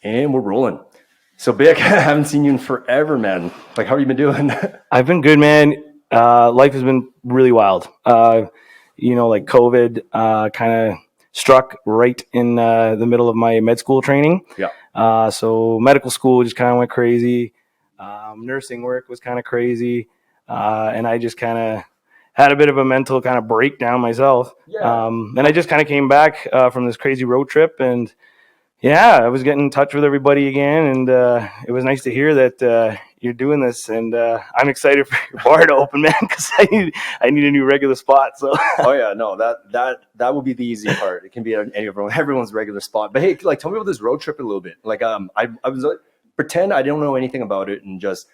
And we're rolling. So, Bick, I haven't seen you in forever, man. Like, how have you been doing? I've been good, man. Life has been really wild. Like COVID kind of struck right in the middle of my med school training. Yeah. So medical school just kind of went crazy. Nursing work was kind of crazy. And I just kind of had a bit of a mental kind of breakdown myself. Yeah. And I just kind of came back from this crazy road trip, and yeah, I was getting in touch with everybody again, and it was nice to hear that you're doing this, and I'm excited for your bar to open, man, because I need a new regular spot. So. Oh yeah, no, that will be the easy part. It can be everyone's regular spot. But hey, like, tell me about this road trip a little bit. Like, I was like, pretend I don't know anything about it, and just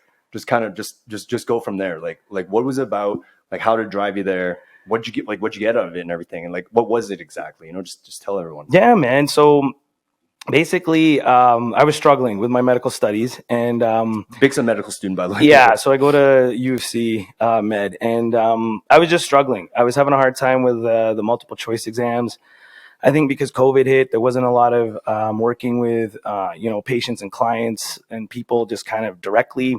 kind of just go from there. Like what was it about? Like, how did it drive you there? What'd you get? Like, what'd you get out of it and everything? And like, what was it exactly? Just tell everyone. Yeah, man. So. Basically, I was struggling with my medical studies, and Bick's a medical student, by the way. Yeah, so I go to U of C Med, and I was just struggling. I was having a hard time with the multiple choice exams. I think because COVID hit, there wasn't a lot of working with patients and clients and people just kind of directly.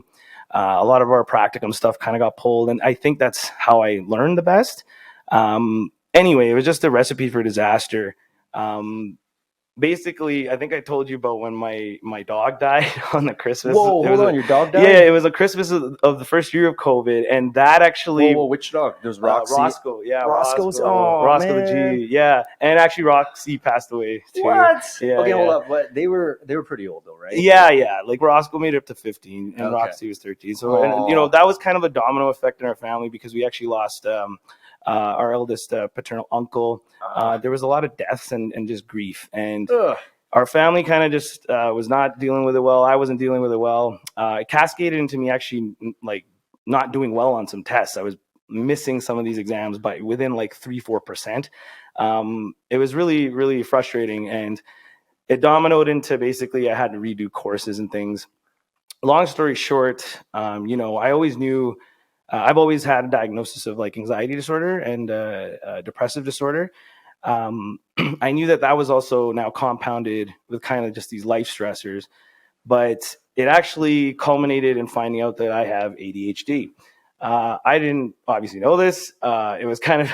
A lot of our practicum stuff kind of got pulled, and I think that's how I learned the best. Anyway, it was just a recipe for disaster. Basically, I think I told you about when my dog died on the Christmas. Whoa, hold on, your dog died? Yeah, it was a Christmas of the first year of COVID, and that actually. Whoa, which dog? There's Roxy. Roscoe, yeah, Roscoe's. Roscoe man. the G, yeah, and actually Roxy passed away too. What? Yeah, okay, yeah. hold up. But they were pretty old though, right? Yeah. Like Roscoe made it up to 15, and Okay. Roxy was 13. So, and, that was kind of a domino effect in our family because we actually lost. Our eldest paternal uncle. There was a lot of deaths and just grief, and our family kind of just was not dealing with it well. I wasn't dealing with it well. It cascaded into me actually like not doing well on some tests. I was missing some of these exams by within like 3-4%. It was really, really frustrating, and it dominoed into basically I had to redo courses and things. Long story short, I always knew. I've always had a diagnosis of like anxiety disorder and depressive disorder. I knew that was also now compounded with kind of just these life stressors, but it actually culminated in finding out that I have ADHD. I didn't obviously know this. It was kind of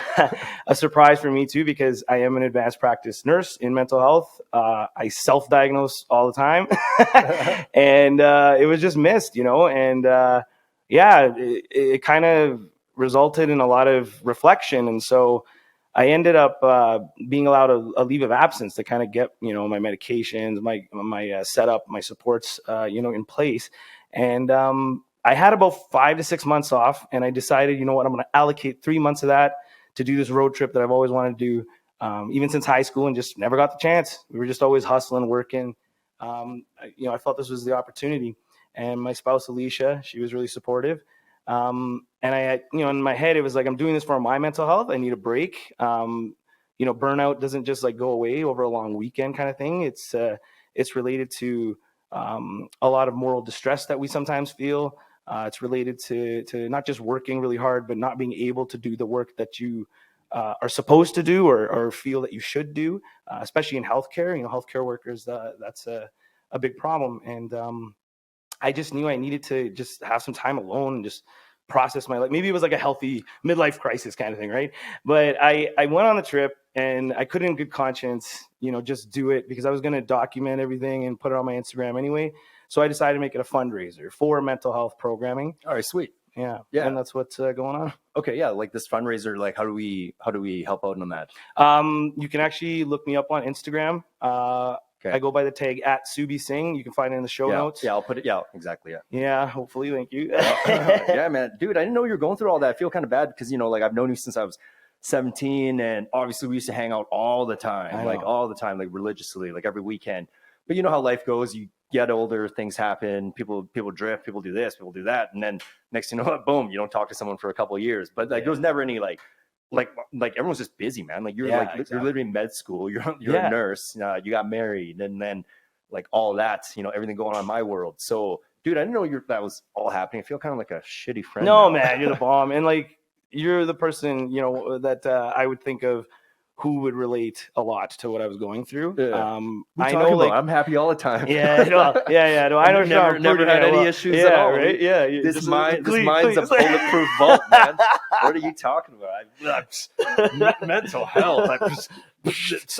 a surprise for me too, because I am an advanced practice nurse in mental health. I self-diagnose all the time and it was just missed, and it kind of resulted in a lot of reflection. And so I ended up being allowed a leave of absence to kind of get, my medications, my setup, my supports, in place. And I had about 5 to 6 months off, and I decided, I'm going to allocate 3 months of that to do this road trip that I've always wanted to do, even since high school, and just never got the chance. We were just always hustling, working. I felt this was the opportunity. And my spouse, Alicia, she was really supportive. And I had, in my head, it was like, I'm doing this for my mental health. I need a break. Burnout doesn't just like go away over a long weekend kind of thing. It's related to a lot of moral distress that we sometimes feel. It's related to not just working really hard, but not being able to do the work that you are supposed to do or feel that you should do, especially in healthcare. Healthcare workers, that's a big problem. And I just knew I needed to just have some time alone and just process my life. Maybe it was like a healthy midlife crisis kind of thing, right? But I went on the trip, and I couldn't in good conscience, just do it because I was going to document everything and put it on my Instagram anyway. So I decided to make it a fundraiser for mental health programming. All right, sweet. Yeah. And that's what's going on. Okay, yeah, like this fundraiser, like how do we help out on that? You can actually look me up on Instagram. Okay. I go by the tag @SubiSing. You can find it in the show notes. Yeah, I'll put it. Yeah, exactly. Yeah, hopefully. Thank you. Yeah, man. Dude, I didn't know you were going through all that. I feel kind of bad because, like I've known you since I was 17, and obviously we used to hang out all the time, like religiously, like every weekend. But you know how life goes. You get older, things happen, people drift, people do this, people do that. And then next thing you know, boom, you don't talk to someone for a couple of years. But like there was never any like everyone's just busy, man. Like you're you're literally in med school. You're a nurse. You got married, and then like all that, everything going on in my world. So, dude, I didn't know that was all happening. I feel kind of like a shitty friend. No, man, you're the bomb, and like you're the person that I would think of who would relate a lot to what I was going through. Yeah. I know, like, I'm happy all the time. Yeah, no, yeah. No, I know. Never had any issues yeah, at all. Right? Yeah, This mind's a bulletproof vault, man. What are you talking about? Mental health.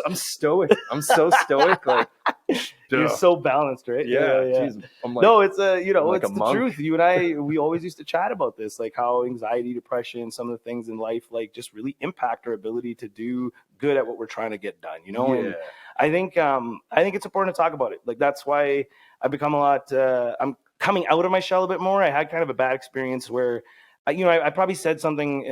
I'm stoic. I'm so stoic. Like, you're so balanced, right? Yeah. Geez, I'm like, no, it's it's the monk. truth. You and I, we always used to chat about this, like how anxiety, depression, some of the things in life, like just really impact our ability to do good at what we're trying to get done. And I think it's important to talk about it. Like, that's why I've become a lot. I'm coming out of my shell a bit more. I had kind of a bad experience where, I probably said something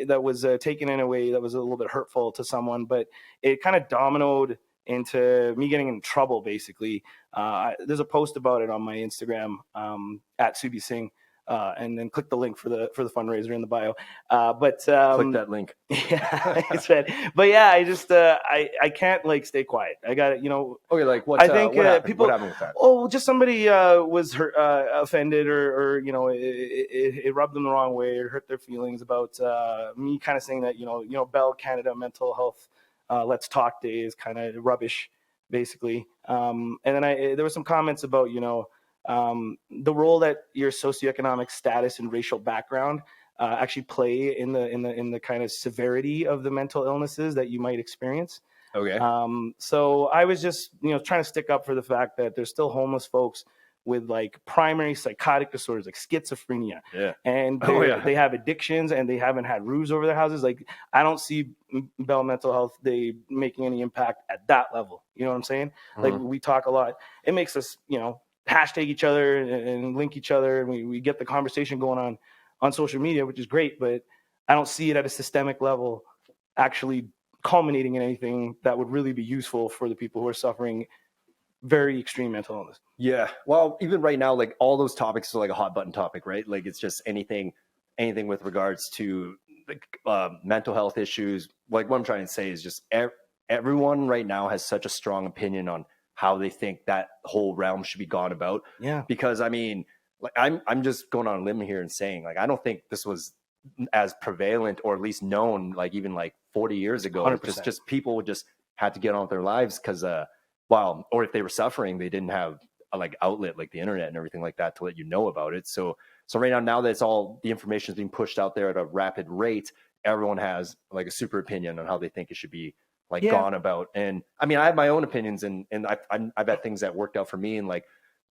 that was taken in a way that was a little bit hurtful to someone, but it kind of dominoed into me getting in trouble. Basically, there's a post about it on my Instagram at Subi Singh. And then click the link for the fundraiser in the bio. But click that link. Yeah, I said. But yeah, I just I can't like stay quiet. I got it. Okay, like what? I think what happened? People. What happened with that? Oh, just somebody was hurt, offended, or it rubbed them the wrong way, or hurt their feelings about me kind of saying that Bell Canada Mental Health Let's Talk Day is kind of rubbish, basically. And then there were some comments about the role that your socioeconomic status and racial background actually play in the kind of severity of the mental illnesses that you might experience. Okay. So I was just trying to stick up for the fact that there's still homeless folks with like primary psychotic disorders like schizophrenia. Yeah. And they have addictions and they haven't had roofs over their houses. Like, I don't see Bell Mental Health Day making any impact at that level. You know what I'm saying? Mm-hmm. Like, we talk a lot. It makes us hashtag each other and link each other, and we get the conversation going on social media, which is great, but I don't see it at a systemic level actually culminating in anything that would really be useful for the people who are suffering very extreme mental illness. Yeah. Well, even right now, like, all those topics are like a hot button topic, right? Like, it's just anything with regards to mental health issues. Like, what I'm trying to say is just everyone right now has such a strong opinion on how they think that whole realm should be gone about. Yeah. Because like, I'm just going on a limb here and saying, like, I don't think this was as prevalent, or at least known, like even like 40 years ago. 100%. Just people would just had to get on with their lives because or if they were suffering, they didn't have a like outlet like the internet and everything like that to let you know about it. So right now that it's all the information is being pushed out there at a rapid rate, everyone has like a super opinion on how they think it should be gone about. And I mean, I have my own opinions, and I've had things that worked out for me in like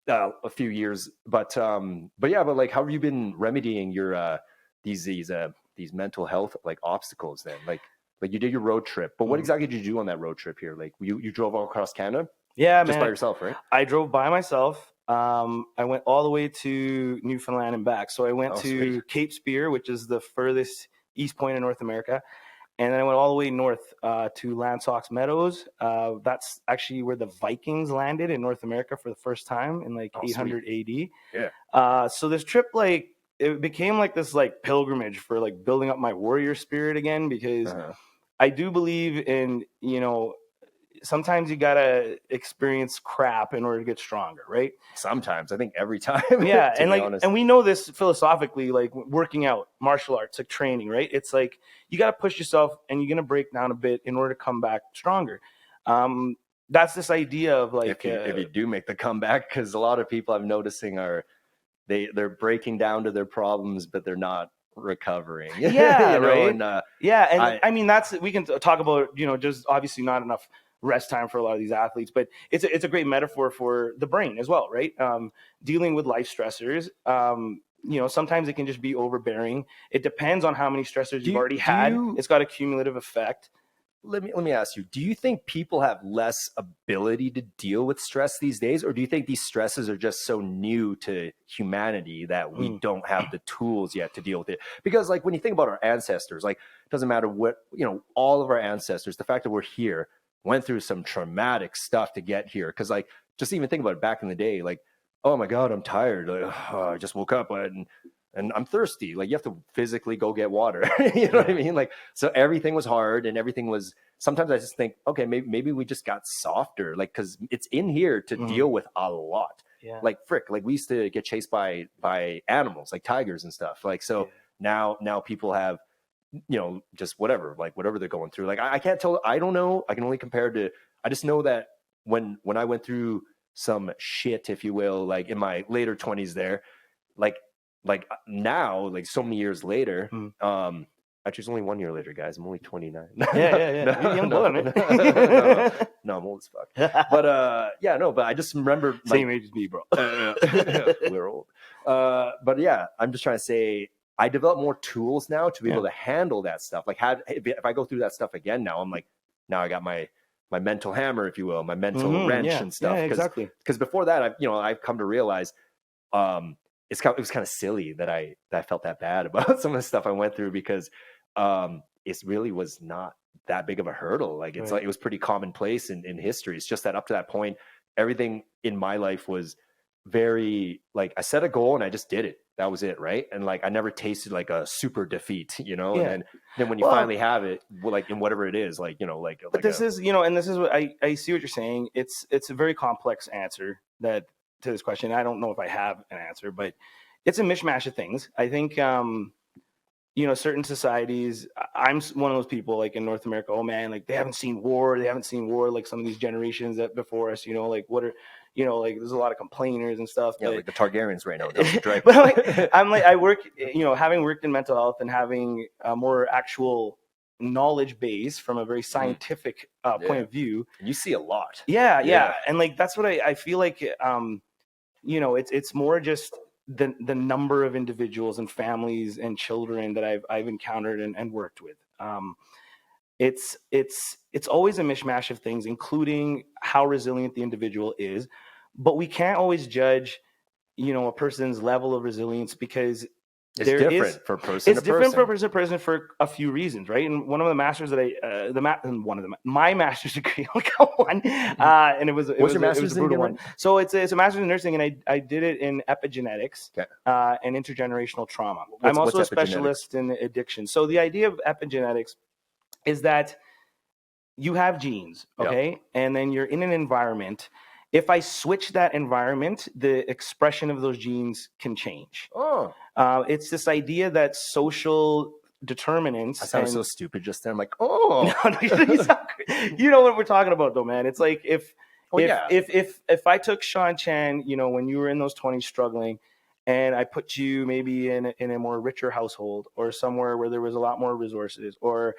a few years, but like, how have you been remedying your these mental health like obstacles then? Like you did your road trip, but what exactly did you do on that road trip here? Like, you drove all across Canada? Yeah, just man. By yourself, right? I drove by myself. I went all the way to Newfoundland and back. So I went to sweet. Cape Spear, which is the furthest east point in North America. And then I went all the way north to Landsox Meadows. That's actually where the Vikings landed in North America for the first time in like 800 sweet. AD. Yeah. So this trip, like, it became like this like pilgrimage for like building up my warrior spirit again, because I do believe in, sometimes you gotta experience crap in order to get stronger, right? Sometimes, I think every time. Yeah, and we know this philosophically, like working out, martial arts, like training, right? It's like you gotta push yourself, and you're gonna break down a bit in order to come back stronger. That's this idea of like if you do make the comeback, because a lot of people I'm noticing they're breaking down to their problems, but they're not recovering. Yeah, right. And, I mean, we can talk about, just obviously not enough rest time for a lot of these athletes, but it's a great metaphor for the brain as well, right? Dealing with life stressors, sometimes it can just be overbearing. It depends on how many stressors you've already had. It's got a cumulative effect. Let me ask you, do you think people have less ability to deal with stress these days, or do you think these stresses are just so new to humanity that we don't have the tools yet to deal with it? Because like, when you think about our ancestors, like, it doesn't matter what, all of our ancestors, the fact that we're here went through some traumatic stuff to get here. Because like, just even think about it, back in the day, like, oh my God, I'm tired. Like, I just woke up and I'm thirsty. Like, you have to physically go get water. You know what I mean? Like, so everything was hard, and everything was, sometimes I just think, okay, maybe we just got softer, like, cause it's in here to deal with a lot. Yeah. Like like we used to get chased by animals like tigers and stuff. Like, so now people have just whatever they're going through. Like I can't tell. I don't know. I can only compare to. I just know that when I went through some shit, if you will, like in my later 20s there, like now, like so many years later, actually it's only 1 year later, guys. I'm only 29. Yeah. You're young blood, man. No, I'm old as fuck. But but I just remember same age as me, bro. We're old. But yeah, I'm just trying to say I develop more tools now to be able to handle that stuff. Like if I go through that stuff again now, I'm like, now I got my mental hammer, if you will, my mental wrench and stuff. Yeah, exactly. Because before that, I've come to realize it was kind of silly that I felt that bad about some of the stuff I went through, because it really was not that big of a hurdle. Like it's like it was pretty commonplace in history. It's just that up to that point, everything in my life was very like I set a goal and I just did it. That was it, right? And like I never tasted like a super defeat, And then when you finally have it, like in whatever it is, like But this is and this is what I see what you're saying. It's a very complex answer to this question. I don't know if I have an answer, but it's a mishmash of things. I think certain societies. I'm one of those people like in North America. Oh man, like they haven't seen war. Like some of these generations that before us. Like what are like there's a lot of complainers and stuff. Yeah, but, like the Targaryens right now. But I work, having worked in mental health and having a more actual knowledge base from a very scientific point of view. You see a lot. Yeah. And like, that's what I feel like, it's more just the number of individuals and families and children that I've encountered and worked with. It's always a mishmash of things, including how resilient the individual is, but we can't always judge, a person's level of resilience because it's different for person. It's different for person to person for a few reasons, right? And one of the masters that my master's degree, and it was your master's degree one. So it's a master's in nursing, and I did it in epigenetics and intergenerational trauma. I'm also a specialist in addiction. So the idea of epigenetics is that you have genes, okay? And then you're in an environment. If I switch that environment, the expression of those genes can change. It's this idea that social determinants. I sounded so stupid just then. I'm like, No, you know what we're talking about, though, man. It's like if I took Shawn Chan, when you were in those 20s struggling, and I put you maybe in a more richer household or somewhere where there was a lot more resources, or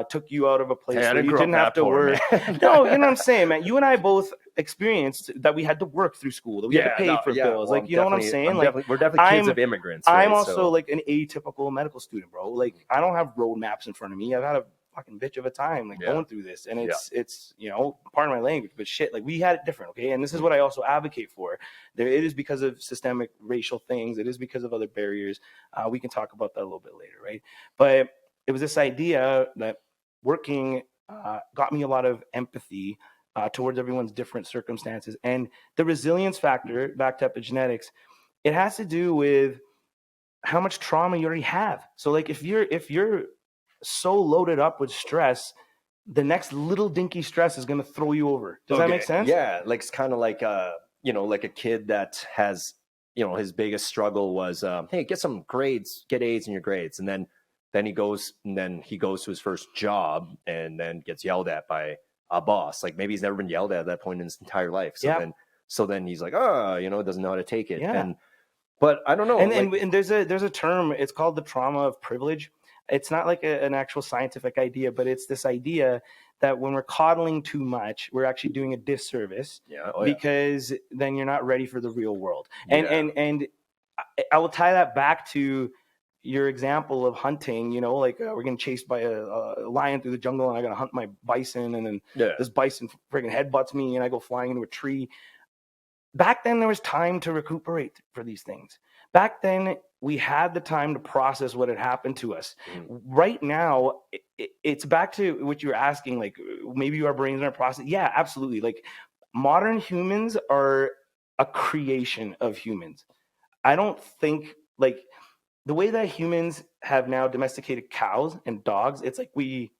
took you out of a place where you didn't have to work. No, you know what I'm saying, man. You and I both experienced that we had to work through school, that we had to pay for bills. Well, like, you know what I'm saying? We're definitely kids of immigrants. Right? I'm also like an atypical medical student, bro. Like I don't have roadmaps in front of me. I've had a fucking bitch of a time going through this, and it's pardon my language, but shit, like we had it different, okay? And this is what I also advocate for. It is because of systemic racial things. It is because of other barriers. We can talk about that a little bit later, right? But it was this idea that working got me a lot of empathy towards everyone's different circumstances, and the resilience factor, back to epigenetics, it has to do with how much trauma you already have. So like if you're so loaded up with stress, the next little dinky stress is going to throw you over. Does that make sense? Yeah, like it's kind of like like a kid that has his biggest struggle was hey, get some grades, get A's in your grades, and then he goes to his first job and then gets yelled at by a boss. Like maybe he's never been yelled at that point in his entire life. So then he's like, doesn't know how to take it. Yeah. But I don't know. And there's a term. It's called the trauma of privilege. It's not like an actual scientific idea, but it's this idea that when we're coddling too much, we're actually doing a disservice because then you're not ready for the real world. And I will tie that back to your example of hunting, like we're getting chased by a lion through the jungle and I got to hunt my bison, and then this bison friggin' headbutts me and I go flying into a tree. Back then there was time to recuperate for these things. Back then we had the time to process what had happened to us. Right now, it's back to what you were asking, like maybe our brains aren't processing. Yeah, absolutely. Like modern humans are a creation of humans. I don't think like the way that humans have now domesticated cows and dogs, it's like we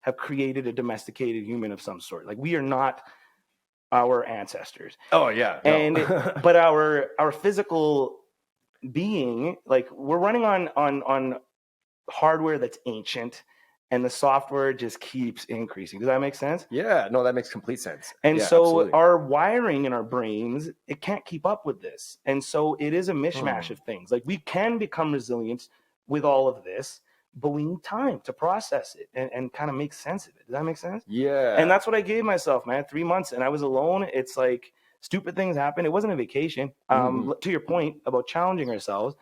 have created a domesticated human of some sort. Like we are not our ancestors. Oh yeah. No. But our physical being, like we're running on hardware that's ancient, and the software just keeps increasing. Does that make sense? Yeah, no, that makes complete sense. And yeah, so absolutely. our wiring in our brains, it can't keep up with this. And so it is a mishmash of things. Like we can become resilient with all of this, but we need time to process it and kind of make sense of it. Does that make sense? Yeah. And that's what I gave myself, man. 3 months and I was alone. It's like stupid things happen. It wasn't a vacation. To your point about challenging ourselves,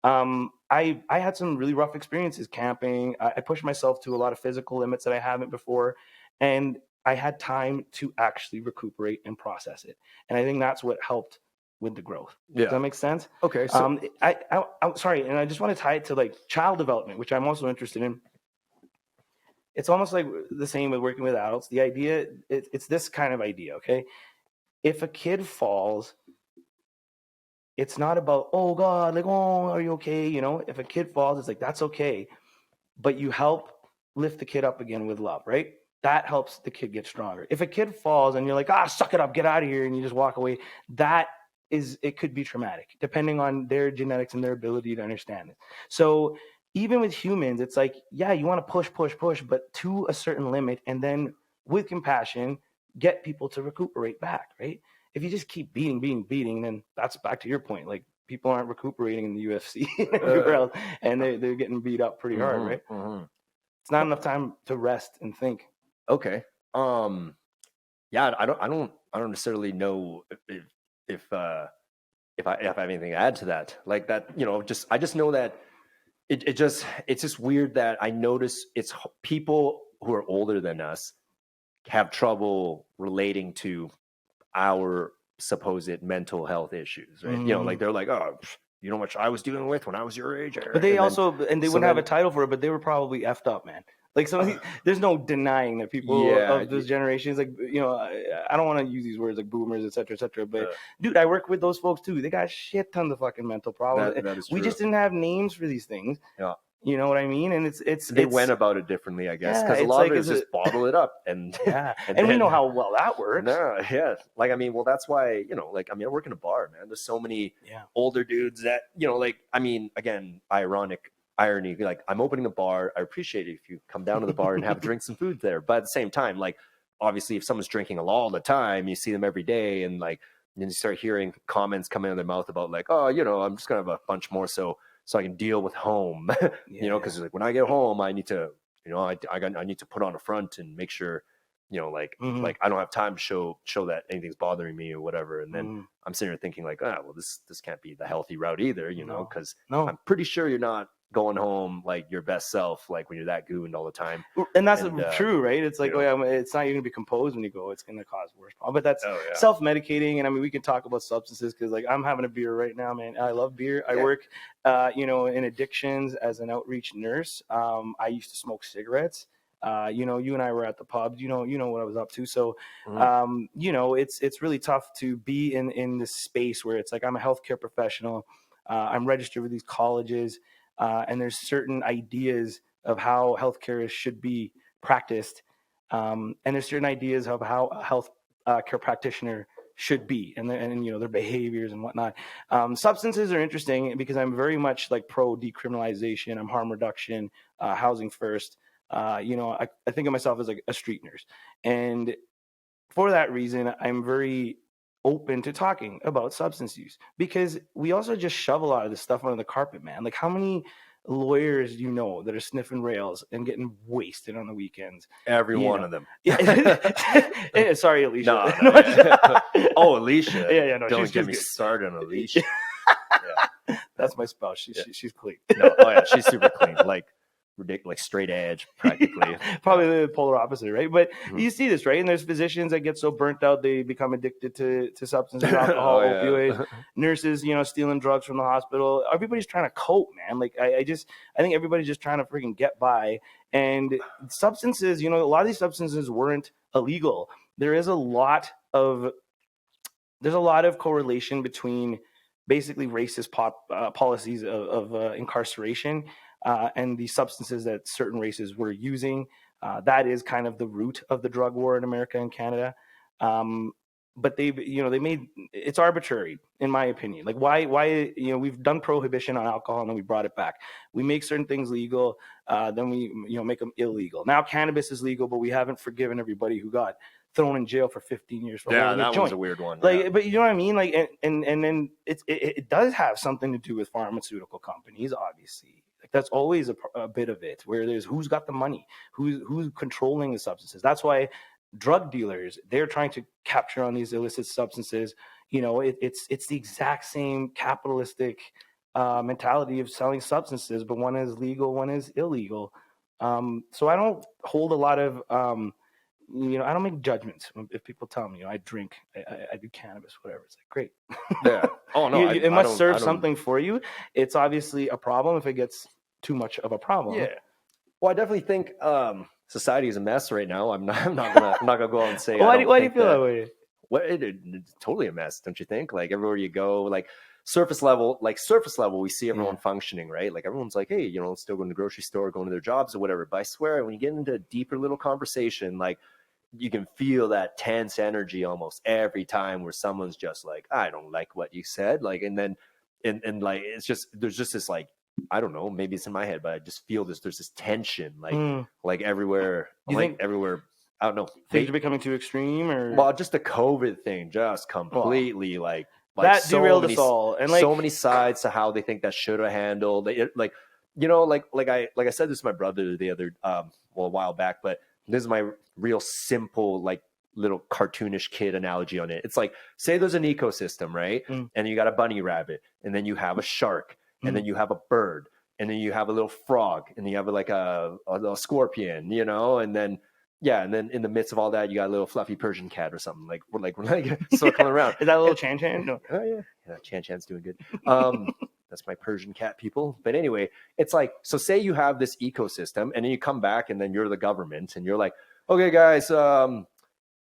I had some really rough experiences camping. I pushed myself to a lot of physical limits that I haven't before. And I had time to actually recuperate and process it. And I think that's what helped with the growth. Yeah. Does that make sense? Okay. So I'm sorry. And I just want to tie it to like child development, which I'm also interested in. It's almost like the same with working with adults. The idea, it's this kind of idea, okay? If a kid falls, it's not about, oh God, like, oh, are you okay? You know, if a kid falls, it's like, that's okay. But you help lift the kid up again with love, right? That helps the kid get stronger. If a kid falls and you're like, suck it up, get out of here, and you just walk away, it could be traumatic, depending on their genetics and their ability to understand it. So even with humans, it's like, yeah, you want to push, but to a certain limit, and then with compassion, get people to recuperate back, right? If you just keep beating, then that's back to your point. Like people aren't recuperating in the UFC and everywhere else, and they're getting beat up pretty hard, right? It's not enough time to rest and think. Okay. Yeah, I don't necessarily know if I have anything to add to that. Like that, you know, I just know that it's just weird that I notice it's people who are older than us have trouble relating to our supposed mental health issues, right? You know, like they're like, oh, you know how much I was dealing with when I was your age. But they wouldn't have a title for it, but they were probably effed up, man. Like there's no denying that people of those generations, like, you know, I don't want to use these words like boomers, et cetera, but dude, I work with those folks too. They got shit tons of fucking mental problems. That is true. We just didn't have names for these things. Yeah. You know what I mean? And they went about it differently, I guess, because a lot of it is just bottle it up and and we know how well that works. Like, I mean, well, that's why, you know, like, I mean, I work in a bar, man. There's so many older dudes that, you know, like, I mean, again, irony, like, I'm opening a bar. I appreciate it if you come down to the bar and have drinks and food there. But at the same time, like, obviously, if someone's drinking all the time, you see them every day, and like, then you start hearing comments coming out of their mouth about like, oh, you know, I'm just gonna have a bunch more so I can deal with home, you know, because like when I get home, I need to, you know, I need to put on a front and make sure, you know, like like I don't have time to show that anything's bothering me or whatever. And then I'm sitting there thinking like, well, this can't be the healthy route either, you know, because I'm pretty sure you're not going home like your best self, like when you're that gooned all the time. And that's true, right? It's like, it's not even gonna be composed when you go, it's gonna cause worse problems. But that's self-medicating. And I mean, we can talk about substances because like I'm having a beer right now, man. I love beer. I work you know, in addictions as an outreach nurse. I used to smoke cigarettes. You know, you and I were at the pub, you know what I was up to. So, you know, it's really tough to be in this space where it's like, I'm a healthcare professional. I'm registered with these colleges. And there's certain ideas of how healthcare should be practiced. And there's certain ideas of how a health care practitioner should be, and you know, their behaviors and whatnot. Substances are interesting because I'm very much like pro decriminalization. I'm harm reduction, housing first. You know, I think of myself as like a street nurse. And for that reason, I'm very open to talking about substance use because we also just shove a lot of this stuff under the carpet, man. Like how many lawyers you know that are sniffing rails and getting wasted on the weekends? Every one of them. Sorry, Alicia. Oh, Alicia. Yeah. No, don't get me started on Alicia. That's my spouse. She's clean. No, she's super clean. Like ridiculous, straight edge, practically. Probably the polar opposite, right? But you see this, right? And there's physicians that get so burnt out they become addicted to substances, alcohol, opioids. Nurses, you know, stealing drugs from the hospital. Everybody's trying to cope, man. Like I think everybody's just trying to freaking get by. And substances, you know, a lot of these substances weren't illegal. There's a lot of correlation between basically racist policies of incarceration and the substances that certain races were using. That is kind of the root of the drug war in America and Canada. but they made it's arbitrary in my opinion. Like why we've done prohibition on alcohol and then we brought it back. We make certain things legal, then we make them illegal. Now cannabis is legal, but we haven't forgiven everybody who got thrown in jail for 15 years for holding a joint. That was a weird one. Like, but you know what I mean? Like, and then it does have something to do with pharmaceutical companies, obviously. Like that's always a bit of it, where there's who's got the money, who's controlling the substances. That's why drug dealers, they're trying to capture on these illicit substances. It's the exact same capitalistic mentality of selling substances, but one is legal, one is illegal. So I don't hold a lot of I don't make judgments. If people tell me, I drink, I do cannabis, whatever, it's like, great. Yeah. Oh no, it must serve something for you. It's obviously a problem if it gets too much of a problem. Yeah. Well, I definitely think society is a mess right now. I'm not gonna go out and say. Why do you feel that way? Well, it's totally a mess, don't you think? Like everywhere you go, like surface level, we see everyone functioning, right? Like everyone's like, hey, still going to the grocery store, going to their jobs or whatever. But I swear, when you get into a deeper little conversation, like you can feel that tense energy almost every time where someone's just like, I don't like what you said. Like, and then, and like, it's just, there's just this like, I don't know, maybe it's in my head, but I just feel there's this tension, like everywhere, everywhere. I don't know. Things are becoming too extreme, or well, just the COVID thing, just completely like that derailed us all, and like so many sides to how they think that should have handled. Like I said this to my brother the other a while back, but this is my real simple like little cartoonish kid analogy on it. It's like, say there's an ecosystem, right? And you got a bunny rabbit, and then you have a shark, and then you have a bird, and then you have a little frog, and then you have like a little scorpion, and then and then in the midst of all that, you got a little fluffy Persian cat or something like circling around. Is that a little Chan Chan? No. Oh yeah, Chan Chan's doing good. That's my Persian cat, people. But anyway, it's like, so say you have this ecosystem, and then you come back, and then you're the government, and you're like, okay, guys, I'm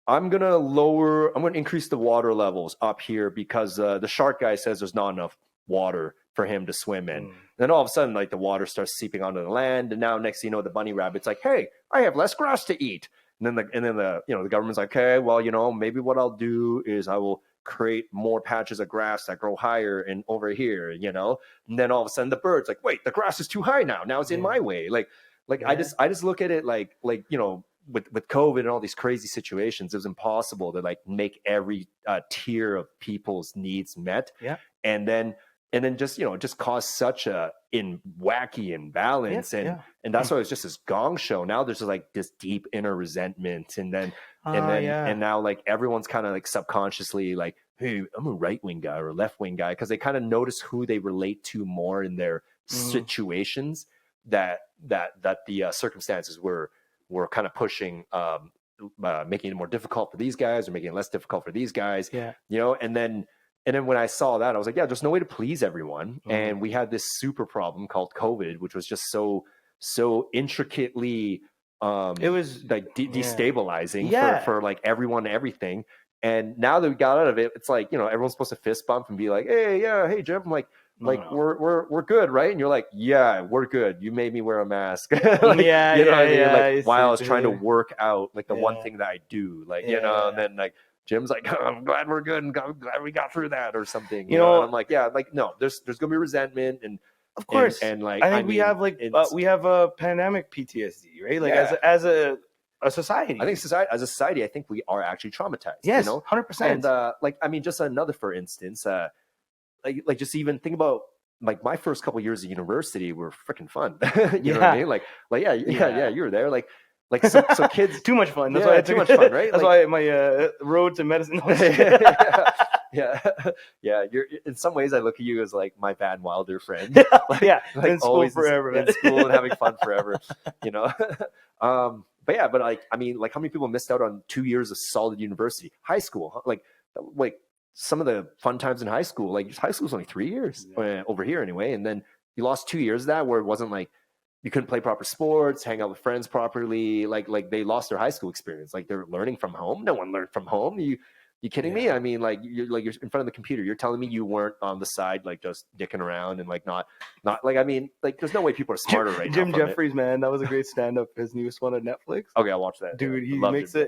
gonna increase the water levels up here because the shark guy says there's not enough water for him to swim in. Then all of a sudden, like the water starts seeping onto the land, and now next thing you know, the bunny rabbit's like, hey, I have less grass to eat. And then the government's like, okay, well, maybe what I'll do is I will create more patches of grass that grow higher and over here, and then all of a sudden the bird's like, wait, the grass is too high now it's in my way. Like I just look at it like with COVID and all these crazy situations, it was impossible to like make every tier of people's needs met. And then just cause such a wacky imbalance. And that's why it's just this gong show. Now there's just like this deep inner resentment. And now like everyone's kind of like subconsciously like, hey, I'm a right wing guy or a left wing guy, because they kind of notice who they relate to more in their situations that the circumstances were kind of pushing, making it more difficult for these guys or making it less difficult for these guys. And then when I saw that, I was like, yeah, there's no way to please everyone. And we had this super problem called COVID, which was just so intricately, it was like destabilizing for like everyone and everything. And now that we got out of it, it's like, everyone's supposed to fist bump and be like, hey, Jim, I'm like, we're good, right? And you're like, yeah, we're good. You made me wear a mask. While I was trying to work out like the one thing that I do, and then like, Jim's like, oh, I'm glad we're good and glad we got through that or something. And I'm like, yeah, like, no, there's gonna be resentment, and of course, and like, I think we have like we have a pandemic PTSD, right? Like as a society, I think as a society, I think we are actually traumatized. Yes, 100%. And just another, for instance, like just even think about like my first couple years of university were freaking fun. You know what I mean? Like you were there, like so kids. Too much fun. That's why I too much fun, right? That's why my road to medicine. You're in some ways I look at you as like my Van Wilder friend. Like in school always forever, in school and having fun forever. But like I mean, like how many people missed out on 2 years of solid university, high school? Like some of the fun times in high school. Like high school was only 3 years over here anyway, and then you lost 2 years of that where it wasn't like you couldn't play proper sports, hang out with friends properly. Like they lost their high school experience. Like they're learning from home. No one learned from home. You kidding me? I mean, like you're in front of the computer. You're telling me you weren't on the side, like just dicking around and like not like, I mean, like there's no way people are smarter right now. Jim Jeffries, man, that was a great stand-up. His newest one on Netflix. Okay, I'll watch that. Dude, he makes a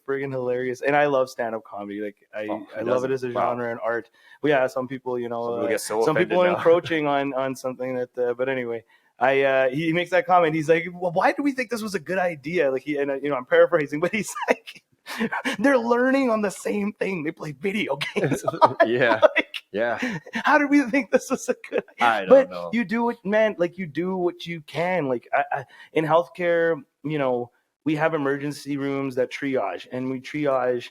friggin' hilarious, and I love stand-up comedy. Like I love it as a genre and art. But yeah, some people, you know, some people are encroaching on something that. But anyway, he makes that comment. He's like, well, why do we think this was a good idea? Like I'm paraphrasing, but he's like, they're learning on the same thing. They play video games. Yeah. How did we think this was a good idea? I don't know. You do it, man. Like you do what you can. Like in healthcare, you know, we have emergency rooms that triage, and we triage,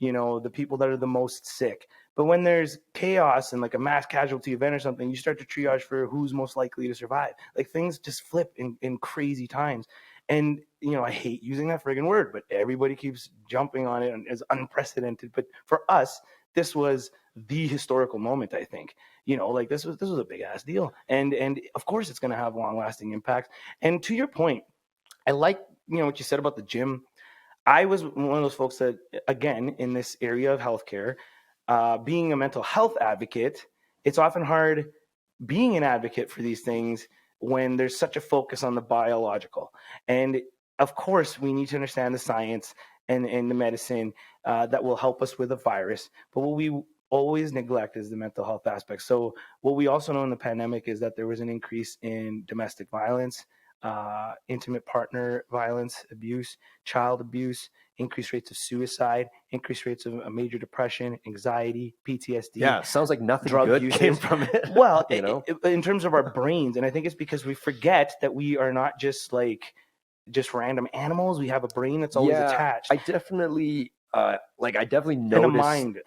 you know, the people that are the most sick. But when there's chaos and like a mass casualty event or something, you start to triage for who's most likely to survive. Like things just flip in crazy times. And, you know, I hate using that friggin' word, but everybody keeps jumping on it and it's unprecedented. But for us, this was the historical moment, I think. You know, like this was a big ass deal. And of course it's going to have long lasting impacts. And to your point, I like, you know, what you said about the gym. I was one of those folks that, again, in this area of healthcare, being a mental health advocate, it's often hard being an advocate for these things when there's such a focus on the biological. And of course, we need to understand the science and the medicine that will help us with a virus. But what we always neglect is the mental health aspect. So what we also know in the pandemic is that there was an increase in domestic violence, intimate partner violence, abuse, child abuse, increased rates of suicide, increased rates of major depression, anxiety, PTSD. Yeah, sounds like nothing good came from it. Well, you know, in terms of our brains, and I think it's because we forget that we are not just random animals. We have a brain that's always attached. I definitely noticed. And a mind,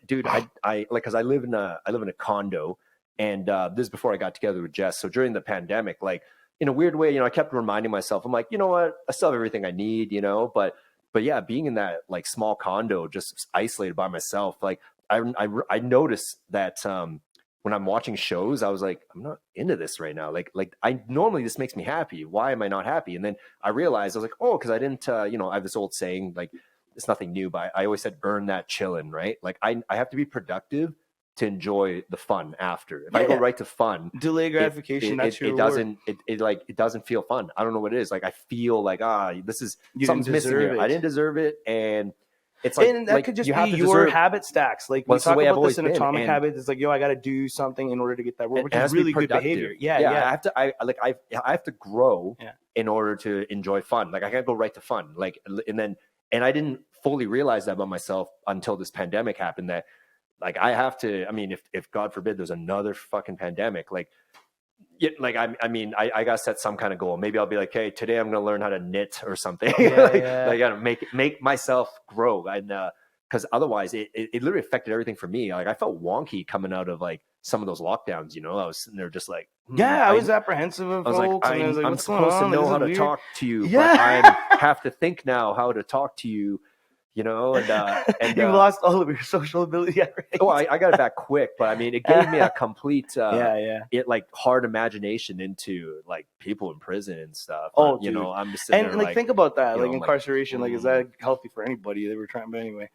dude. I like, because I live in a condo, and this is before I got together with Jess. So during the pandemic, like, in a weird way, you know, I kept reminding myself, I'm like, you know what, I still have everything I need, you know, but yeah, being in that like small condo, just isolated by myself, like I noticed that when I'm watching shows, I was like, I'm not into this right now. Like I normally, this makes me happy. Why am I not happy? And then I realized I was like, oh, because I didn't, you know, I have this old saying, like, it's nothing new, but I always said, earn that chillin', right? Like I have to be productive to enjoy the fun after. If I go right to fun, delay gratification, it doesn't feel fun. I don't know what it is. Like I feel like this is something's missing here. I didn't deserve it, and it's like, and that could just be your habit stacks. Like we talk about this in Atomic Habits. It's like, yo, I got to do something in order to get that, which is really good behavior. Yeah. I have to grow in order to enjoy fun. Like I can't go right to fun. Like and I didn't fully realize that about myself until this pandemic happened. That, like, I have to, I mean, if God forbid there's another fucking pandemic, like, I got to set some kind of goal. Maybe I'll be like, hey, today I'm going to learn how to knit or something. I got to make myself grow. And, cause otherwise it literally affected everything for me. Like I felt wonky coming out of like some of those lockdowns, you know. I was sitting there just like, I was apprehensive of folks. I'm supposed to know how to talk to you, but I have to think now how to talk to you. You know, and you lost all of your social ability. Right? Oh, I got it back quick, but I mean, it gave me a complete, hard imagination into like people in prison and stuff. Oh, you know, I'm just sitting there, like think about that, like incarceration, like is that healthy for anybody? They were trying, but anyway,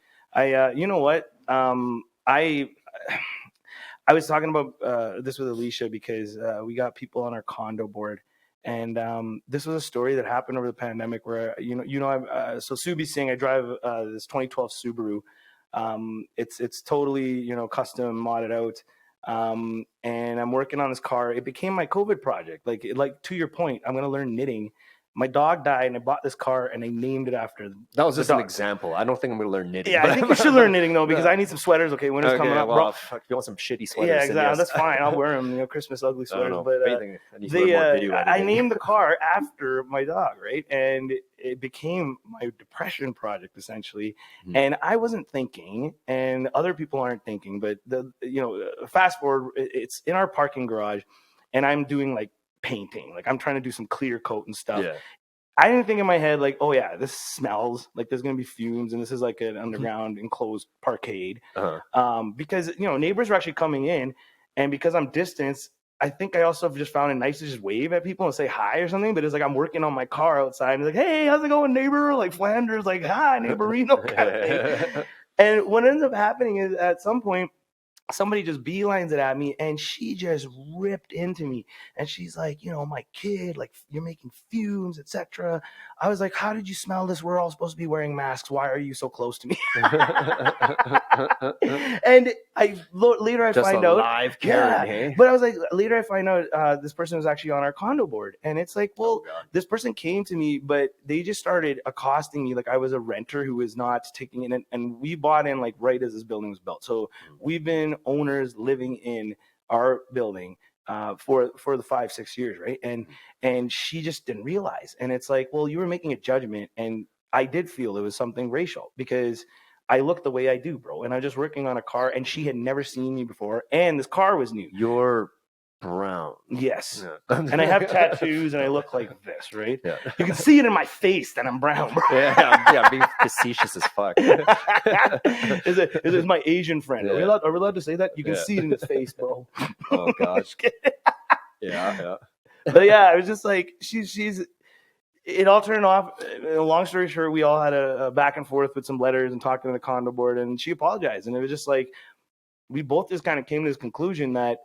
you know what, I was talking about this with Alicia because we got people on our condo board. And this was a story that happened over the pandemic where, so Subi Singh, I drive this 2012 Subaru. It's totally, custom modded out. And I'm working on this car. It became my COVID project. Like to your point, I'm going to learn knitting. My dog died, and I bought this car, and I named it after. That was just an example. I don't think I'm going to learn knitting. Yeah, I think you should learn knitting though, because I need some sweaters. Okay, winter's coming up. Well, if you want some shitty sweaters? Yeah, exactly. That's fine. I'll wear them. Christmas ugly sweaters. But I named the car after my dog, right? And it became my depression project essentially. Mm-hmm. And I wasn't thinking, and other people aren't thinking. But fast forward, it's in our parking garage, and I'm doing like painting, like I'm trying to do some clear coat and stuff. I didn't think in my head like, oh yeah, this smells like there's gonna be fumes, and this is like an underground enclosed parkade. Because neighbors were actually coming in, and because I'm distanced, I think I also just found it nice to just wave at people and say hi or something. But it's like I'm working on my car outside, and it's like, hey, how's it going, neighbor? Like Flanders, like hi, neighborino kind of thing. And what ends up happening is at some point, somebody just beelines it at me, and she just ripped into me. And she's like, my kid, like, you're making fumes, etc. I was like, how did you smell this? We're all supposed to be wearing masks. Why are you so close to me? And later I just find a out, live Karen, hey? But I was like, later I find out this person was actually on our condo board, and it's like, well, this person came to me, but they just started accosting me like I was a renter who was not taking it in, and we bought in like right as this building was built, so we've been owners living in our building for the 5-6 years, right? And she just didn't realize, and it's like, well, you were making a judgment, and I did feel it was something racial because I look the way I do, bro, and I'm just working on a car, and she had never seen me before, and this car was new. You're brown. Yes. Yeah. And I have tattoos, and I look like this, right? Yeah. You can see it in my face that I'm brown, bro. Yeah, being facetious as fuck. Is my Asian friend. Yeah. Are we allowed to say that? You can see it in his face, bro. Oh gosh. Yeah. But yeah, it was just like she's. It all turned off. Long story short, we all had a back and forth with some letters and talking to the condo board, and she apologized. And it was just like we both just kind of came to this conclusion that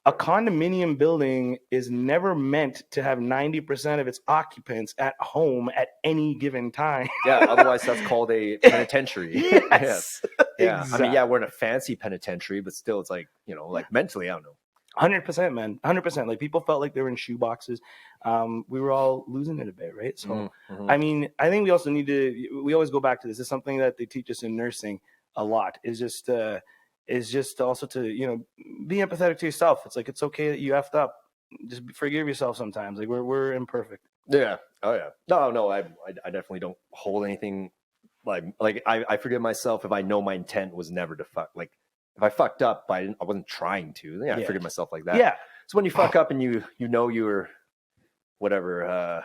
a condominium building is never meant to have 90% of its occupants at home at any given time. Yeah, otherwise that's called a penitentiary. Yes. Yeah. Exactly. I mean, we're in a fancy penitentiary, but still it's like, like mentally, I don't know. 100%, man. 100%. Like people felt like they were in shoe boxes. We were all losing it a bit, right? So, I mean, I think we also need to. We always go back to this. It's something that they teach us in nursing a lot. Is just also to be empathetic to yourself. It's like it's okay that you effed up. Just forgive yourself sometimes. Like we're imperfect. Yeah. Oh yeah. No. I definitely don't hold anything like I forgive myself if I know my intent was never to fuck. Like if I fucked up, I wasn't trying to. Yeah, I forgive myself like that. Yeah. So when you fuck up and you were whatever,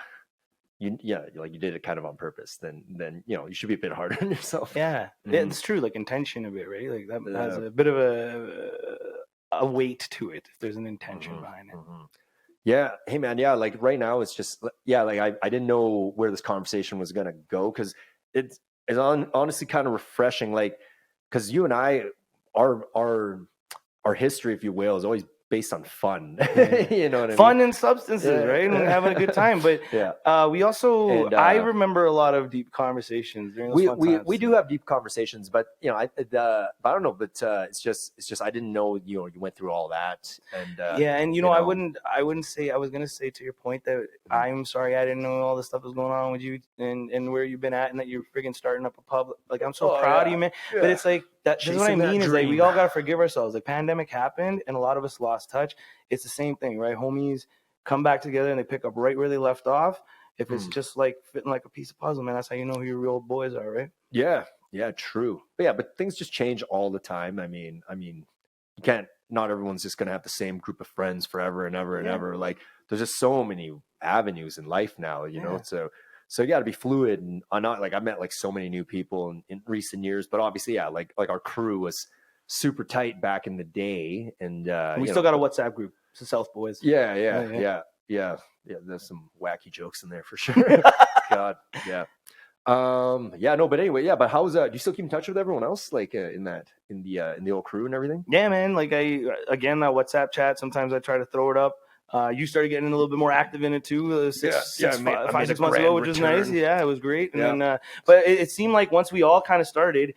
you did it kind of on purpose, then you should be a bit harder on yourself. Yeah, it's true. Like intention a bit, right? Like that has a bit of a weight to it if there's an intention behind it. Yeah. Hey man. Yeah. Like right now it's just, like I didn't know where this conversation was going to go. Cause it's honestly kind of refreshing. Like, cause you and I, our history, if you will, is always based on fun. You know what I mean? Fun and substances, right? And having a good time. But we also, I remember a lot of deep conversations during those fun times. We do have deep conversations, but I don't know, but it's just I didn't know you went through all that, and I wouldn't say. I was gonna say to your point that I'm sorry I didn't know all this stuff was going on with you and where you've been at, and that you're freaking starting up a pub. Like I'm so proud of you, man. Yeah. But it's like that's what I mean is like we all gotta forgive ourselves. Like pandemic happened, and a lot of us lost touch. It's the same thing, right? Homies come back together and they pick up right where they left off. If it's just like fitting like a piece of puzzle, man, that's how you know who your real boys are, right? Yeah, true. But things just change all the time. I mean, you can't. Not everyone's just gonna have the same group of friends forever and ever and ever. Like there's just so many avenues in life now, you know. So you got to be fluid. And I'm not like I met like so many new people in recent years, but obviously, like our crew was super tight back in the day, and we still got a WhatsApp group. It's the South Boys. Yeah. There's some wacky jokes in there for sure. God, yeah. No, but anyway, but how's do you still keep in touch with everyone else, like in the old crew and everything? Yeah, man. Like that WhatsApp chat. Sometimes I try to throw it up. You started getting a little bit more active in it too. 5-6 months ago, which was nice. Yeah, it was great. And then, but it seemed like once we all kind of started.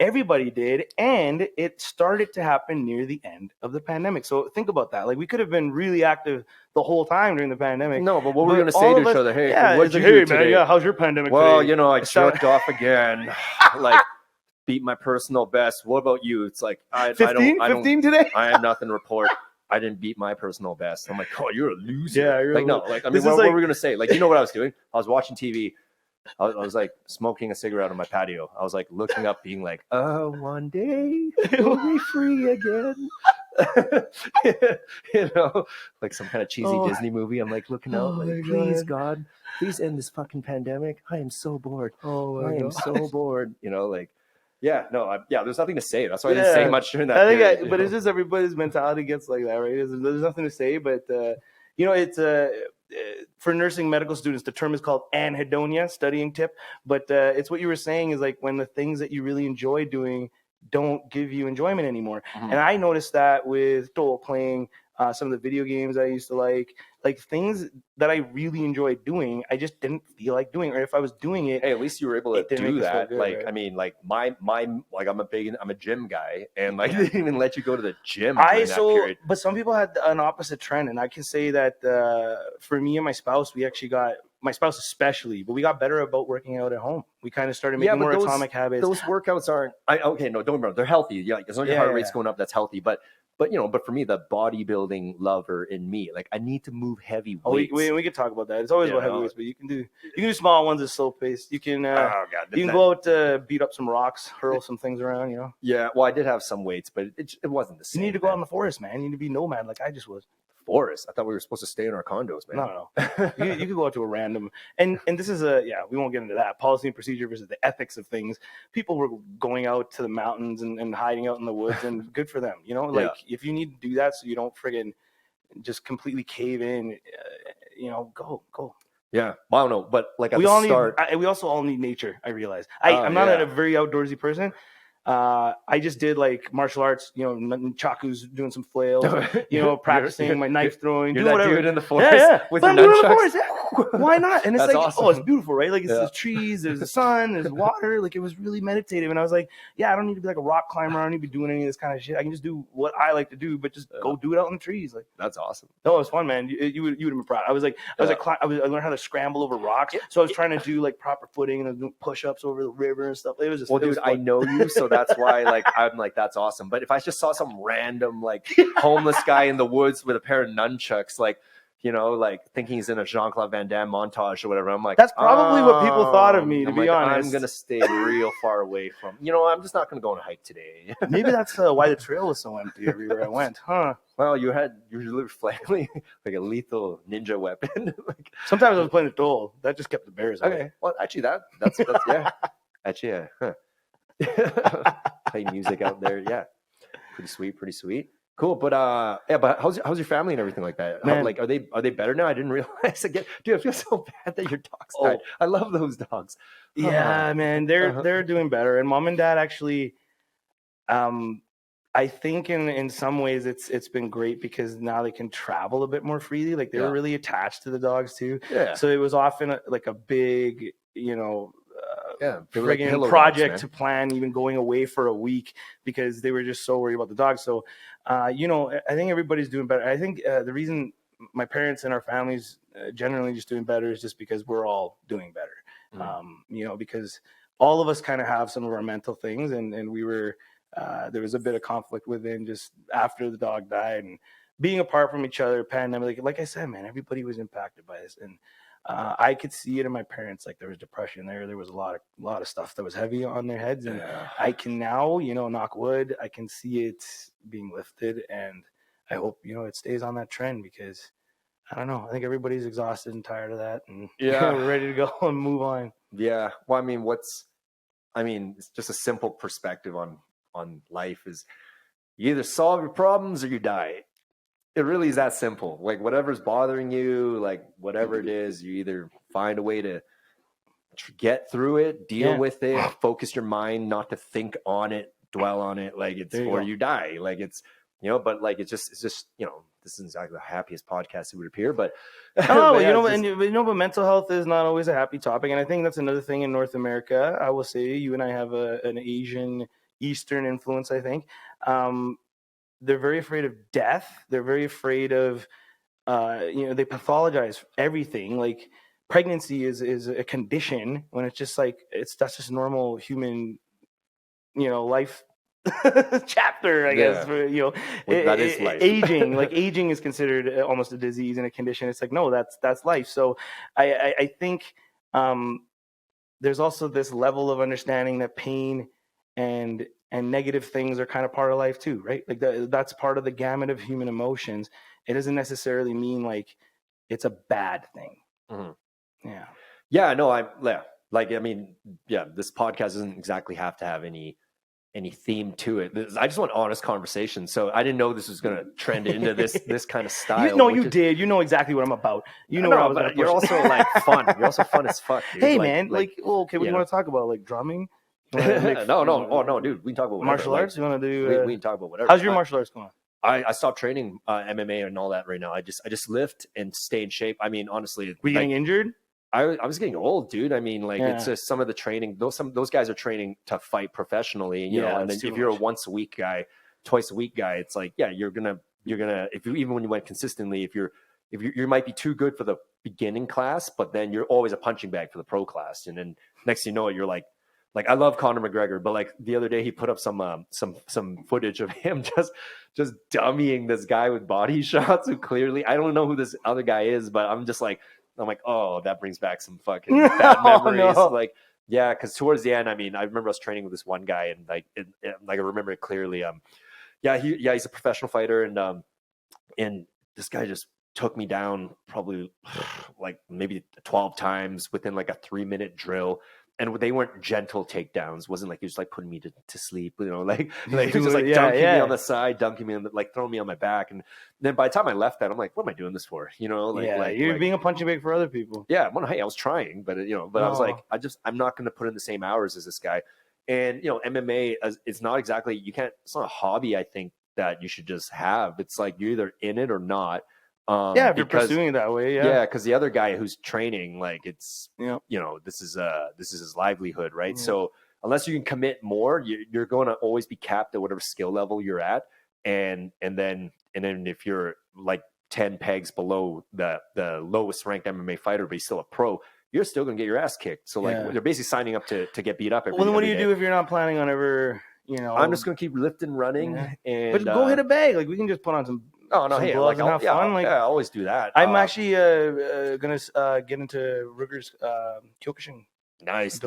Everybody did, and it started to happen near the end of the pandemic. So think about that. Like we could have been really active the whole time during the pandemic. No, but what were we going to say to each other? Hey, what'd you do today? Man, how's your pandemic? Well, today? I jerked off again. Like beat my personal best. What about you? It's like 15 today. I have nothing to report. I didn't beat my personal best. I'm like, oh, you're a loser. Yeah, you're like no. Like I mean, what were we going to say? Like you know what I was doing? I was watching TV. I was like smoking a cigarette on my patio. I was like looking up, being like, one day we'll be free again. Like some kind of cheesy Disney movie. I'm like looking out, like, please God, please end this fucking pandemic. I am so bored. I am so bored. There's nothing to say. That's why I didn't say much during that period. But it's just everybody's mentality gets like that, right? There's nothing to say, but it's for nursing medical students, the term is called anhedonia, studying tip. But it's what you were saying is like when the things that you really enjoy doing don't give you enjoyment anymore. Mm-hmm. And I noticed that with Dhol playing some of the video games I used to like things that I really enjoyed doing, I just didn't feel like doing. Or if I was doing it, hey, at least you were able to do that. Good, like, right? I mean, like my like I'm a gym guy, and like they didn't even let you go to the gym during that period. But some people had an opposite trend, and I can say that for me and my spouse, we actually got, my spouse especially, but we got better about working out at home. We kind of started making more atomic habits. Those workouts aren't. Okay, no, don't remember. They're healthy. Yeah, like, as long as your heart rate's going up, that's healthy. But for me, the bodybuilding lover in me, like I need to move heavy weights. We could talk about that. It's always about heavy weights, but you can do small ones at slow pace. You can you can go out beat up some rocks, hurl some things around. Yeah, well, I did have some weights, but it wasn't the same. You need to go out in the forest, man. You need to be nomad like I just was. Forest? I thought we were supposed to stay in our condos, man. No. You could go out to a random, and this is we won't get into that policy and procedure versus the ethics of things. People were going out to the mountains and hiding out in the woods, and good for them. If you need to do that so you don't friggin' just completely cave in, go. Yeah, well, I don't know, but like we also all need nature. I realize I'm not a very outdoorsy person. I just did like martial arts, chaku's, doing some flails, practicing my knife throwing. You're do whatever. Dude in the forest with your nunchucks. Why not? And it's That's like, awesome. it's beautiful, right? Like there's trees, there's the sun, there's water. Like it was really meditative. And I was like, I don't need to be like a rock climber. I don't need to be doing any of this kind of shit. I can just do what I like to do, but just go do it out in the trees. Like that's awesome. No, it was fun, man. You would have been proud. I learned how to scramble over rocks. So I was trying to do like proper footing and doing push-ups over the river and stuff. It was just, dude, I know you, so that's why like I'm like, that's awesome. But if I just saw some random like homeless guy in the woods with a pair of nunchucks, like thinking he's in a Jean-Claude Van Damme montage or whatever, I'm like, that's probably what people thought of me, to be honest. I'm gonna stay real far away from. I'm just not gonna go on a hike today. Maybe that's why the trail was so empty everywhere I went, huh? Well, you were flailing like a lethal ninja weapon. Sometimes I was playing the Dhol. That just kept the bears away. Okay, well, actually, that's yeah. Actually, yeah. Huh. Play music out there, yeah. Pretty sweet. Cool, but but how's your family and everything like that? Man. Are they better now? I didn't realize again. Dude, I feel so bad that your dogs died. I love those dogs. Yeah, man, they're doing better. And mom and dad actually, I think in some ways it's been great because now they can travel a bit more freely. Like they were really attached to the dogs too. Yeah. So it was often a big, friggin' project to plan even going away for a week because they were just so worried about the dogs. So, I think everybody's doing better. I think the reason my parents and our families generally just doing better is just because we're all doing better. Mm-hmm. Because all of us kind of have some of our mental things and we were, there was a bit of conflict within just after the dog died and being apart from each other, pandemic. Like I said, man, everybody was impacted by this. And I could see it in my parents. Like there was depression there was a lot of stuff that was heavy on their heads, and I can now, knock wood, I can see it being lifted, and I hope it stays on that trend because I don't know, I think everybody's exhausted and tired of that, and we're ready to go and move on. Yeah, well, it's just a simple perspective on life is you either solve your problems or you die. It really is that simple. Like whatever's bothering you, like whatever it is, you either find a way to get through it, deal with it, focus your mind not to think on it, dwell on it, like it's or you die. Like it's but like it's just this isn't exactly the happiest podcast it would appear, but but mental health is not always a happy topic, and I think that's another thing in North America. I will say you and I have an Asian Eastern influence, I think. They're very afraid of death. They're very afraid of, they pathologize everything. Like pregnancy is a condition when it's just like, that's just normal human, life chapter, I guess. That is life. Aging is considered almost a disease and a condition. It's like, no, that's life. So I think there's also this level of understanding that pain and negative things are kind of part of life too, right? Like that's part of the gamut of human emotions. It doesn't necessarily mean like it's a bad thing. Mm-hmm. This podcast doesn't exactly have to have any any theme to it. I just want honest conversation. So I didn't know this was going to trend into this kind of style. You did. You know exactly what I'm about. You know, what I was but you're also like fun. You're also fun as fuck, dude. Hey, man. Okay, what do you want to talk about? Like drumming? No, dude. We can talk about whatever. Martial arts? You want to do? We can talk about whatever. How's your martial arts going? I stopped training MMA and all that right now. I just lift and stay in shape. I mean, honestly, were you getting injured? I was getting old, dude. I mean, like it's just some of the training. Those guys are training to fight professionally, you know. And then if you're a once a week guy, twice a week guy, it's like you're gonna if you even when you went consistently, if you might be too good for the beginning class, but then you're always a punching bag for the pro class, and then next thing you know it, you're like I love Conor McGregor, but like the other day he put up some footage of him just dummying this guy with body shots who clearly I don't know who this other guy is, but I'm like, oh, that brings back some fucking bad memories. No. Like, yeah, because towards the end, I mean, I remember I was training with this one guy, and like I remember it clearly. He's a professional fighter, and this guy just took me down probably like maybe 12 times within like a 3-minute drill. And they weren't gentle takedowns. It wasn't like he was like putting me to sleep, you know, like he was just like dunking me on the side, dunking me on like throwing me on my back. And then by the time I left that, I'm like, what am I doing this for? You know, you're being a punching bag for other people. Yeah. Well, hey, I was trying, but I was like, I'm not going to put in the same hours as this guy. And, you know, MMA it's not exactly, it's not a hobby. I think that you should just have. It's like you're either in it or not. If you're pursuing it that way, because the other guy who's training, like it's you know, this is his livelihood, right? Yeah. So unless you can commit more, you're going to always be capped at whatever skill level you're at, and then if you're like 10 pegs below the lowest ranked MMA fighter, but he's still a pro, you're still going to get your ass kicked. So like they're basically signing up to get beat up. Well, then what do you do if you're not planning on ever? You know, I'm just going to keep lifting, running, but go hit a bag. Like we can just put on some. Oh no! Hey, like have fun. I always do that. I'm actually gonna get into Ruger's Kyokushin. Nice.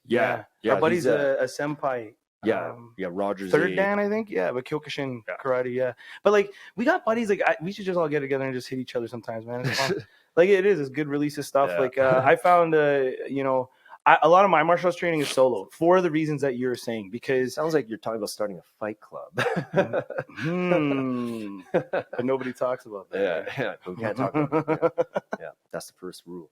Yeah. Our buddy's a senpai. Rogers. Third Dan, I think. Yeah, but Kyokushin karate. Yeah, but like we got buddies. Like we should just all get together and just hit each other sometimes, man. It's fun. Like it is. It's good release of stuff. Yeah. Like I found, a lot of my martial arts training is solo for the reasons that you're saying, because sounds like you're talking about starting a fight club. But nobody talks about that. Yeah, we can't talk about that. Yeah, that's the first rule.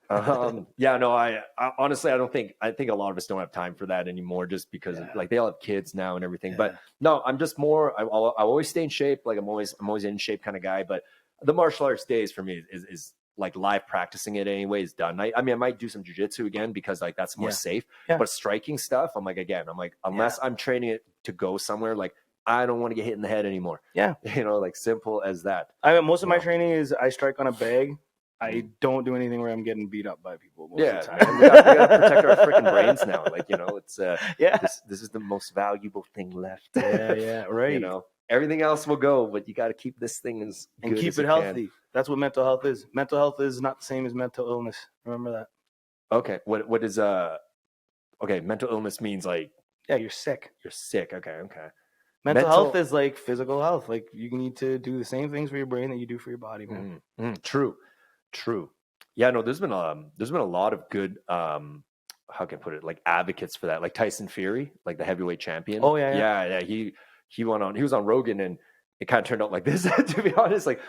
I honestly, I think a lot of us don't have time for that anymore, just because like they all have kids now and everything. But no, I'm just more, I always stay in shape. Like I'm always in shape kind of guy, but the martial arts days for me is like live practicing it anyway is done. I mean, I might do some jujitsu again because like that's more safe, but striking stuff, I'm like, unless I'm training it to go somewhere, like I don't want to get hit in the head anymore. Yeah. You know, like simple as that. I mean, most of my training is I strike on a bag. I don't do anything where I'm getting beat up by people. Most of the time. we gotta protect our freaking brains now. Like, you know, it's this is the most valuable thing left. Yeah, right. You know, everything else will go, but you got to keep this thing as good and keep as it healthy. That's what mental health is. Mental health is not the same as mental illness. Remember that. Okay. What is mental illness means like you're sick. You're sick. Okay. Mental health is like physical health. Like you need to do the same things for your brain that you do for your body, man. True. Yeah, no, there's been a lot of good how can I put it, like advocates for that, like Tyson Fury, like the heavyweight champion. Oh yeah. He was on Rogan, and it kind of turned out like this. To be honest, like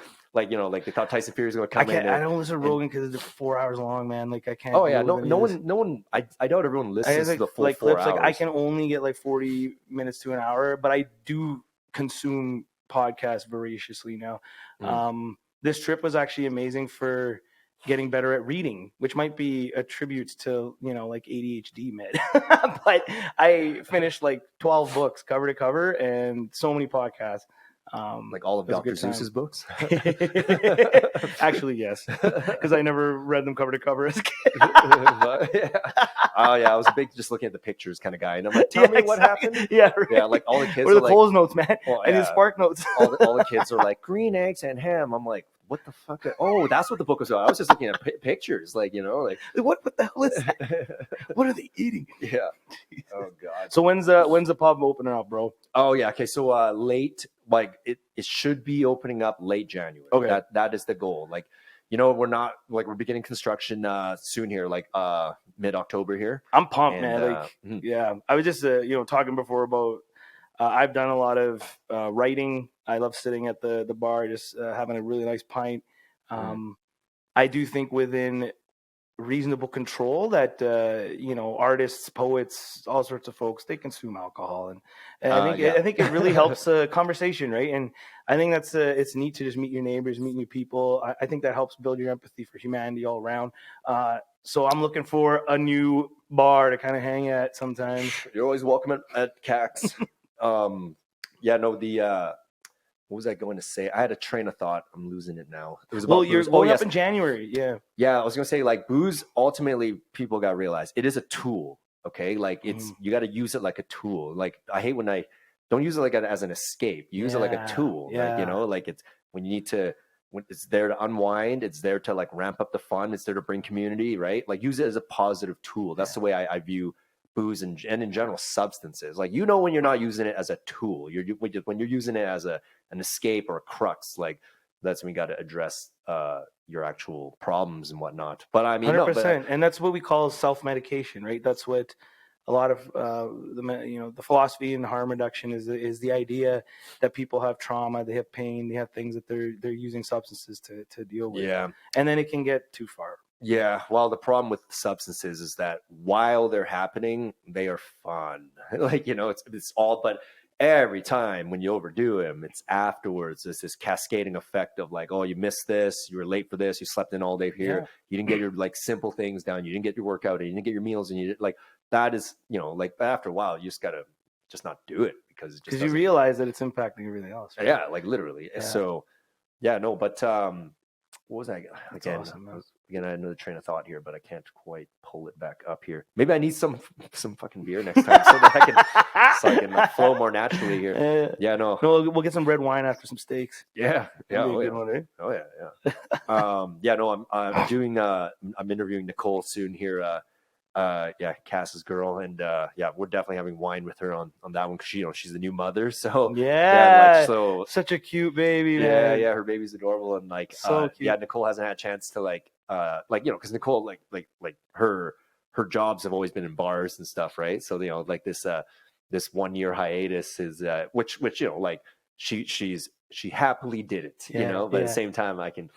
you know, like they thought Tyson Fury was going to come in. I don't listen to Rogan because it's 4 hours long, man. Like I can't. Oh yeah, no one. I doubt everyone listens to the full like 4 clips. hours. Like I can only get like 40 minutes to an hour, but I do consume podcasts voraciously now. This trip was actually amazing for getting better at reading, which might be a tribute to, you know, like ADHD med. But I finished like 12 books cover to cover and so many podcasts. Like all of Dr. Seuss's books? Actually, yes. Because I never read them cover to cover as a kid. Oh, yeah. I was a big just looking at the pictures kind of guy. And I'm like, tell me what happened. Yeah, right. Yeah, like all the kids are the Coles notes, man. And his Spark notes. all the kids are like, green eggs and ham. I'm like, what the fuck? Oh, that's what the book was about. I was just looking at pictures, like, you know, like what the hell is that? What are they eating? Yeah. Oh God. So when's the pub opening up, bro? Oh yeah. Okay. So late, like it should be opening up late January. Okay. That is the goal. Like, we're not like, we're beginning construction soon here, like mid-October here. I'm pumped, And, man. Like, yeah, I was just talking before about I've done a lot of writing. I love sitting at the bar, just having a really nice pint. I do think within reasonable control that artists, poets, all sorts of folks, they consume alcohol, and I think it really helps conversation, right? And I think that's it's neat to just meet your neighbors, meet new people. I think that helps build your empathy for humanity all around. So I'm looking for a new bar to kind of hang at sometimes. You're always welcome at Kaks. What was I going to say? I had a train of thought. I'm losing it now. It was about you're going up in January. Yeah. I was going to say, like, booze, ultimately, people got to realize it is a tool. Okay. Like, you got to use it like a tool. Like, I hate when don't use it like as an escape. Use it like a tool. Yeah. Like, like it's when you need to, when it's there to unwind, it's there to like ramp up the fun. It's there to bring community, right? Like, use it as a positive tool. That's the way I view booze and in general substances. Like, when you're not using it as a tool, when you're using it as an escape or a crux, like that's when you got to address your actual problems and whatnot. But I mean, 100%. And that's what we call self-medication, right? That's what a lot of the philosophy in harm reduction is the idea that people have trauma, they have pain, they have things that they're using substances to deal with. Yeah. And then it can get too far. Yeah, well, the problem with substances is that while they're happening, they are fun. Like, it's all, but every time when you overdo them, it's afterwards. There's this cascading effect of like, oh, you missed this, you were late for this, you slept in all day here, you didn't get your like simple things down, you didn't get your workout in, you didn't get your meals, and you didn't, like that is, like after a while, you just gotta just not do it because you realize that it's impacting everything else. Right? Yeah, like literally. Yeah. So, yeah, no, but what was I again? Awesome, Again, I had another train of thought here, but I can't quite pull it back up here. Maybe I need some fucking beer next time so that I can flow more naturally here. No, we'll get some red wine after some steaks. Yeah. Oh yeah. No, I'm doing. I'm interviewing Nicole soon here. Cass's girl, and we're definitely having wine with her on that one because she's the new mother. So such a cute baby, man. Yeah, her baby's adorable, and like so cute. Yeah, Nicole hasn't had a chance to because Nicole like her jobs have always been in bars and stuff, right? So like this 1 year hiatus is which like she happily did it, but at the same time I can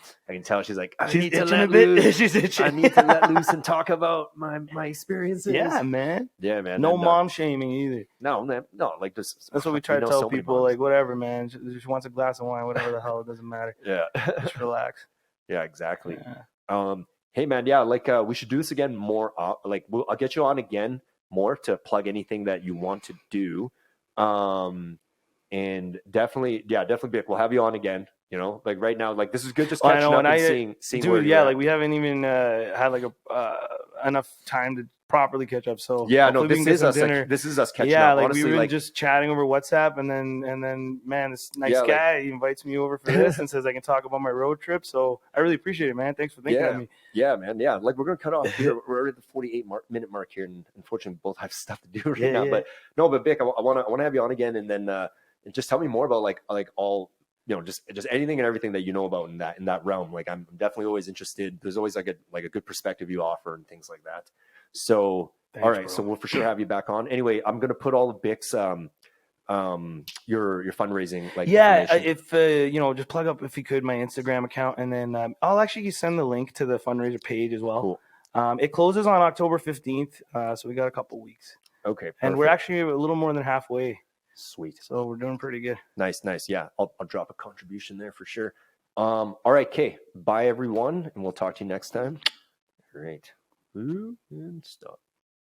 tell she's like, I need to let loose. She's itching. I need to let loose and talk about my experiences. Yeah, man. No mom shaming either. No, like this. That's what we try to tell people. Like, whatever, man. She wants a glass of wine, whatever the hell, it doesn't matter. Yeah, just relax. Yeah, exactly. Yeah. Hey, man. Yeah, like we should do this again more. Like I'll get you on again more to plug anything that you want to do. And definitely, Bick, we'll have you on again. Like right now, like this is good. Just catching up and seeing dude, where like we haven't even had like enough time to properly catch up. So this is us. This is us catching up. Yeah, like honestly, we were just chatting over WhatsApp, and then man, this nice guy he invites me over for this and says I can talk about my road trip. So I really appreciate it, man. Thanks for thinking of me. Yeah, man. Yeah, like we're gonna cut off here. We're at the 48-minute mark here, and unfortunately, we both have stuff to do right now. Yeah. But Bick, I want to have you on again, and then. And just tell me more about like all just anything and everything that you know about in that realm. Like I'm definitely always interested. There's always like a good perspective you offer and things like that. So thanks, all right, bro. So we'll for sure have you back on. Anyway, I'm gonna put all of Bick's your fundraising if just plug up if you could my Instagram account, and then I'll actually send the link to the fundraiser page as well. Cool. It closes on October 15th, so we got a couple weeks. Okay, perfect. And we're actually a little more than halfway. Sweet. So we're doing pretty good. Nice. Yeah, I'll drop a contribution there for sure. All right, Kay. Bye everyone, and we'll talk to you next time. Great. And stop.